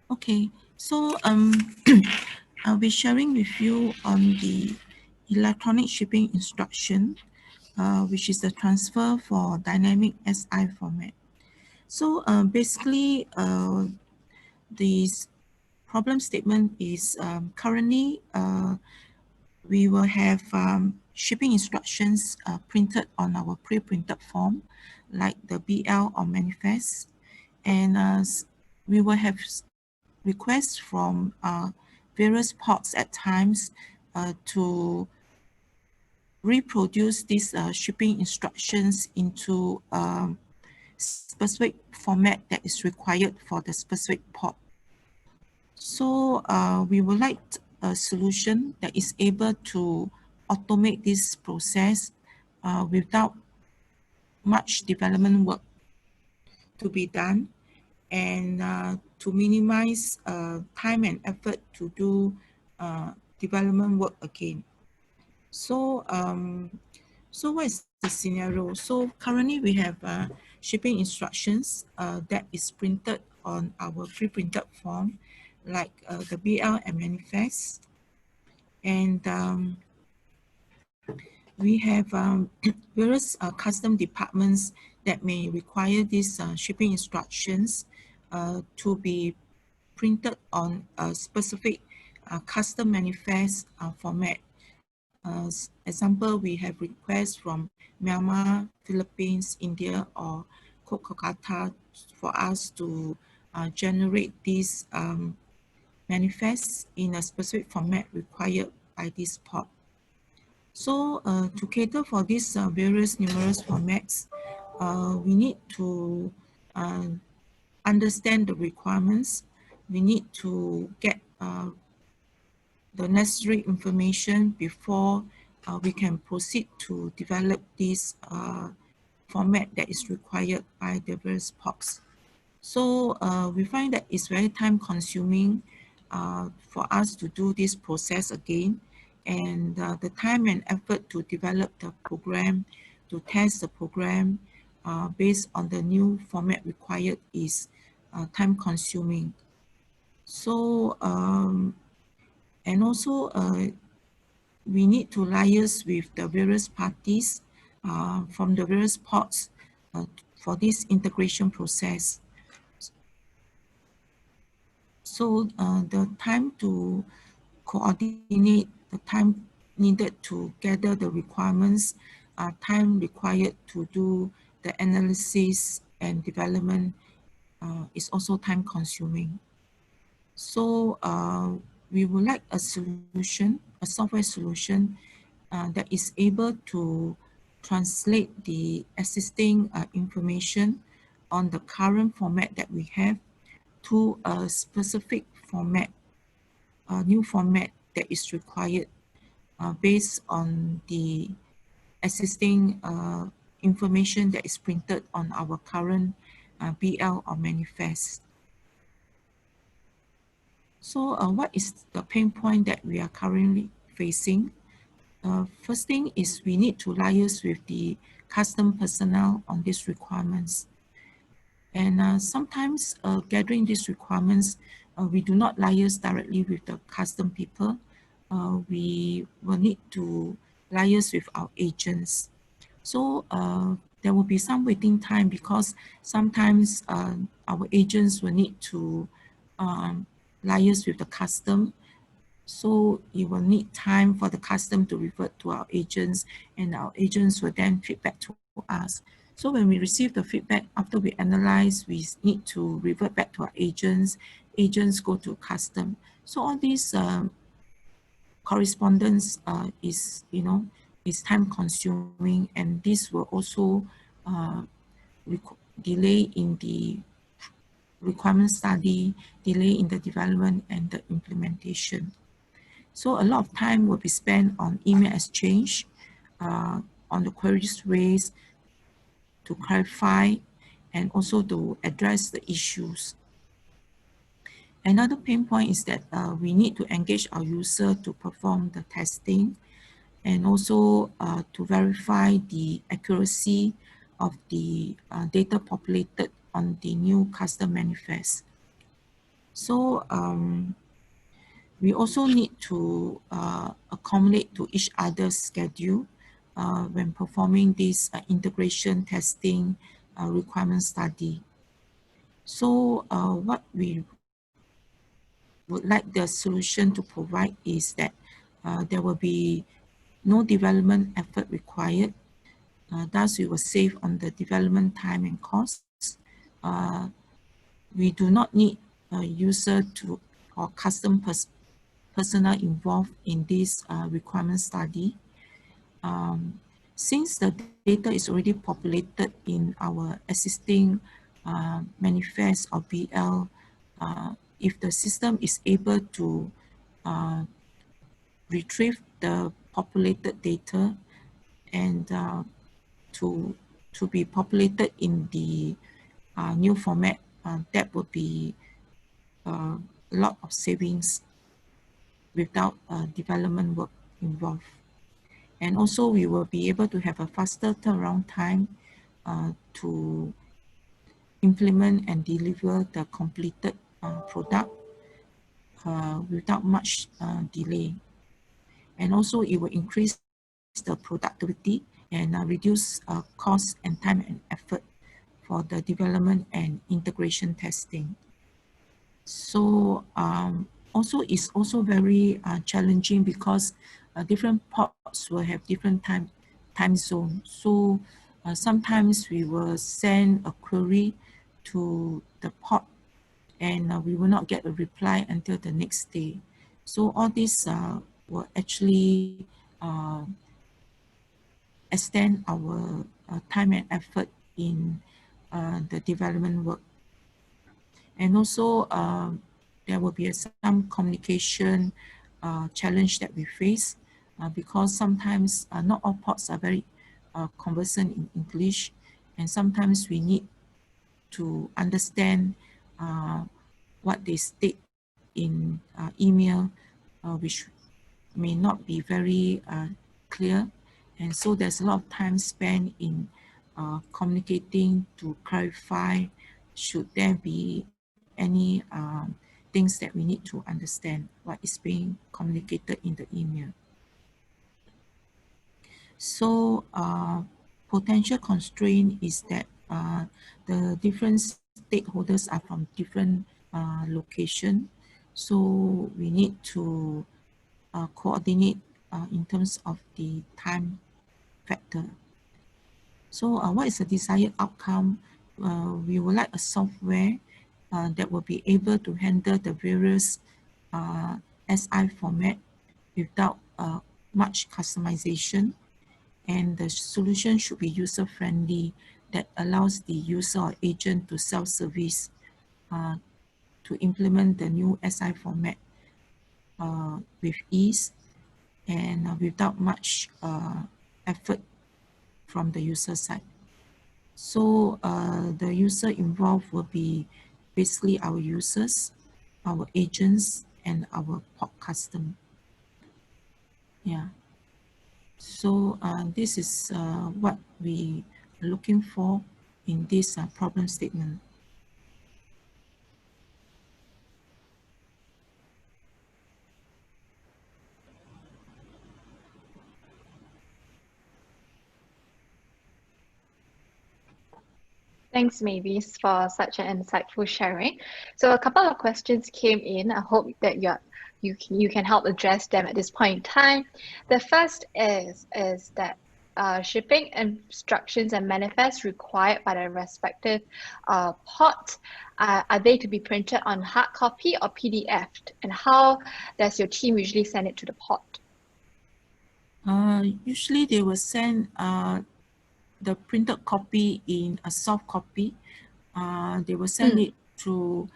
Okay, so I'll be sharing with you on the electronic shipping instruction, which is the transfer for dynamic SI format. So basically, this problem statement is currently we will have shipping instructions printed on our pre-printed form, like the BL or manifest, and we will have requests from various ports at times to reproduce these shipping instructions into specific format that is required for the specific port. So we would like a solution that is able to automate this process without much development work to be done, and to minimize time and effort to do development work again. So, so what is the scenario? So currently we have shipping instructions that is printed on our pre-printed form, like the BL and manifest, and we have various custom departments that may require these shipping instructions to be printed on a specific custom manifest format. Example, we have requests from Myanmar, Philippines, India, or Kolkata for us to generate these manifests in a specific format required by this port. So to cater for these various numerous formats, we need to understand the requirements. We need to get the necessary information before we can proceed to develop this format that is required by the various ports. So we find that it's very time consuming for us to do this process again, and the time and effort to develop the program, to test the program based on the new format required is time consuming. So and also we need to liaise with the various parties from the various ports for this integration process. So the time to coordinate, the time needed to gather the requirements, time required to do the analysis and development is also time consuming. So we would like a solution, a software solution that is able to translate the existing information on the current format that we have to a specific format, a new format that is required based on the existing information that is printed on our current BL or manifest. So what is the pain point that we are currently facing? First thing is we need to liaise with the custom personnel on these requirements. And sometimes gathering these requirements, we do not liaise directly with the custom people. We will need to liaise with our agents. So there will be some waiting time because sometimes our agents will need to liaise with the custom. So it will need time for the custom to revert to our agents, and our agents will then feedback to us. So when we receive the feedback, after we analyze, we need to revert back to our agents. Agents go to custom. So all these correspondence is, is time consuming, and this will also delay in the requirement study, delay in the development and the implementation. So a lot of time will be spent on email exchange, on the queries raised to clarify and also to address the issues. Another pain point is that we need to engage our user to perform the testing and also to verify the accuracy of the data populated on the new custom manifest. So we also need to accommodate to each other's schedule when performing this integration testing requirement study. So what we would like the solution to provide is that there will be no development effort required. Thus, we will save on the development time and costs. Uh, we do not need a user to or personnel involved in this requirement study. Since the data is already populated in our existing manifest or PL, if the system is able to retrieve the populated data and to be populated in the new format, that would be a lot of savings without development work involved. And also we will be able to have a faster turnaround time to implement and deliver the completed product without much delay. And also it will increase the productivity and reduce cost and time and effort for the development and integration testing. So also it's also very challenging because different ports will have different time zone. So sometimes we will send a query to the port and we will not get a reply until the next day. So all this will actually extend our time and effort in the development work. And also there will be some communication challenge that we face because sometimes not all ports are very conversant in English, and sometimes we need to understand what they state in email, which may not be very clear. And so there's a lot of time spent in communicating to clarify should there be any things that we need to understand what is being communicated in the email. So potential constraint is that the different stakeholders are from different location. So we need to coordinate in terms of the time factor. So what is the desired outcome? We would like a software that will be able to handle the various SI format without much customization, and the solution should be user-friendly that allows the user or agent to self-service to implement the new SI format with ease and without much effort from the user side. So the user involved will be basically our users, our agents, and our port custom. Yeah. So this is what we are looking for in this problem statement. Thanks, Mavis, for such an insightful sharing. So a couple of questions came in. I hope that you can help address them at this point in time. The first is that shipping instructions and manifests required by the respective port, are they to be printed on hard copy or PDF? And how does your team usually send it to the port? Usually they will send the printed copy in a soft copy. They will send it through,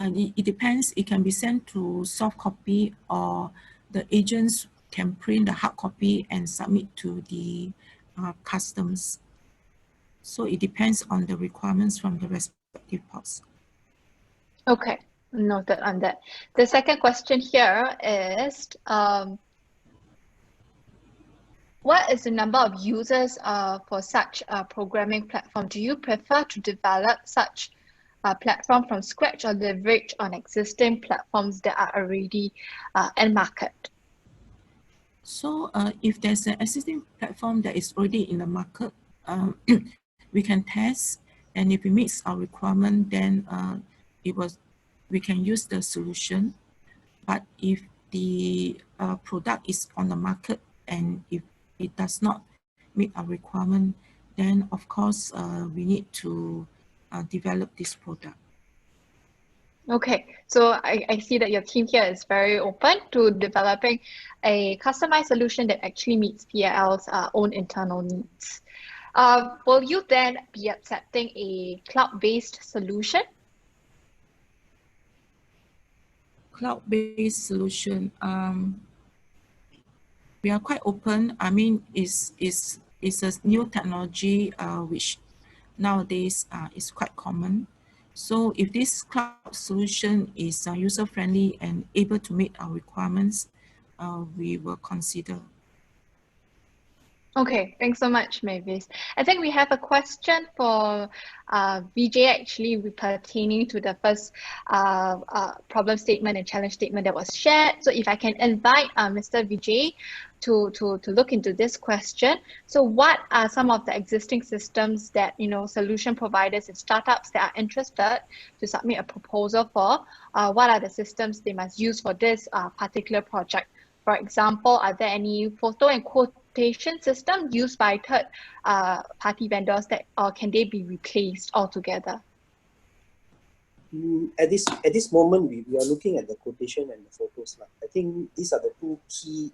it depends, it can be sent to soft copy, or the agents can print the hard copy and submit to the customs. So it depends on the requirements from the respective ports. Okay, noted on that. The second question here is, what is the number of users for such a programming platform? Do you prefer to develop such platform from scratch or leverage on existing platforms that are already in market? So if there's an existing platform that is already in the market, we can test, and if it meets our requirement, then we can use the solution. But if the product is on the market and if it does not meet our requirement, then of course we need to develop this product. Okay, so I see that your team here is very open to developing a customized solution that actually meets PIL's own internal needs. Will you then be accepting a cloud-based solution? Cloud-based solution, we are quite open. I mean, it's a new technology which nowadays is quite common. So if this cloud solution is user-friendly and able to meet our requirements, we will consider. Okay, thanks so much, Mavis. I think we have a question for Vijay actually pertaining to the first problem statement and challenge statement that was shared. So if I can invite Mr. Vijay to look into this question. So what are some of the existing systems that, you know, solution providers and startups that are interested to submit a proposal for? What are the systems they must use for this particular project? For example, are there any photo and quotation system used by third party vendors that, or can they be replaced altogether? At this moment, we are looking at the quotation and the photos. I think these are the two key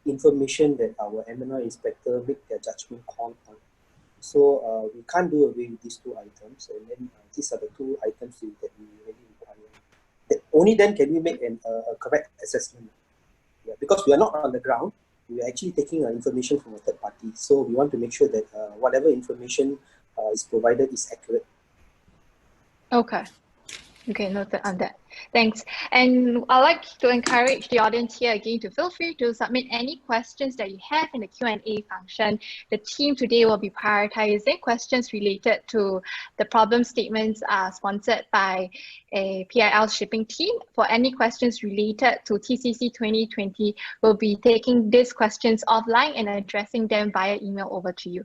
information that our M&R inspector make their judgment call on. So we can't do away with these two items, and then these are the two items that we really require. Only then can we make a correct assessment. Yeah, because we are not on the ground, we are actually taking information from a third party. So we want to make sure that whatever information is provided is accurate. Okay. Okay, noted on that. Thanks. And I'd like to encourage the audience here again to feel free to submit any questions that you have in the Q&A function. The team today will be prioritizing questions related to the problem statements sponsored by a PIL shipping team. For any questions related to TCC 2020, we'll be taking these questions offline and addressing them via email over to you.